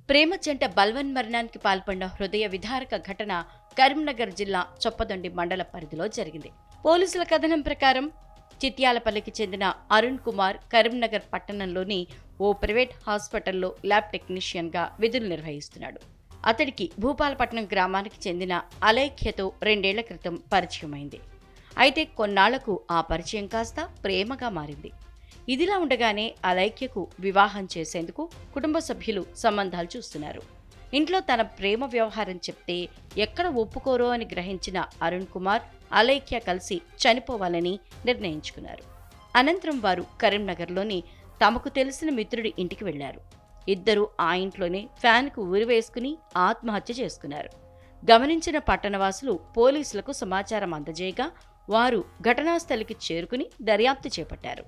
ప్రేమ జంట బల్వన్మరణానికి పాల్పడిన హృదయ విదారక ఘటన కరీంనగర్ జిల్లా చొప్పదండి మండల పరిధిలో జరిగింది. పోలీసుల కథనం ప్రకారం చిట్యాలపల్లికి చెందిన అరుణ్ కుమార్ కరీంనగర్ పట్టణంలోని ఓ ప్రైవేట్ హాస్పిటల్లో ల్యాబ్ టెక్నీషియన్గా విధులు నిర్వహిస్తున్నాడు. అతడికి భూపాలపట్నం గ్రామానికి చెందిన అలైఖ్యతో 2 ఏళ్ల క్రితం పరిచయమైంది. అయితే కొన్నాళ్లకు ఆ పరిచయం కాస్త ప్రేమగా మారింది. ఇదిలా ఉండగానే అలైఖ్యకు వివాహం చేసేందుకు కుటుంబ సభ్యులు సంబంధాలు చూస్తున్నారు. ఇంట్లో తన ప్రేమ వ్యవహారం చెప్తే ఎక్కడ ఒప్పుకోరో అని గ్రహించిన అరుణ్ కుమార్, అలైఖ్య కలిసి చనిపోవాలని నిర్ణయించుకున్నారు. అనంతరం వారు కరీంనగర్లోని తమకు తెలిసిన మిత్రుడి ఇంటికి వెళ్లారు. ఇద్దరూ ఆ ఇంట్లోనే ఫ్యాన్కు ఉరివేసుకుని ఆత్మహత్య చేసుకున్నారు. గమనించిన పట్టణవాసులు పోలీసులకు సమాచారం అందజేయగా వారు ఘటనాస్థలికి చేరుకుని దర్యాప్తు చేపట్టారు.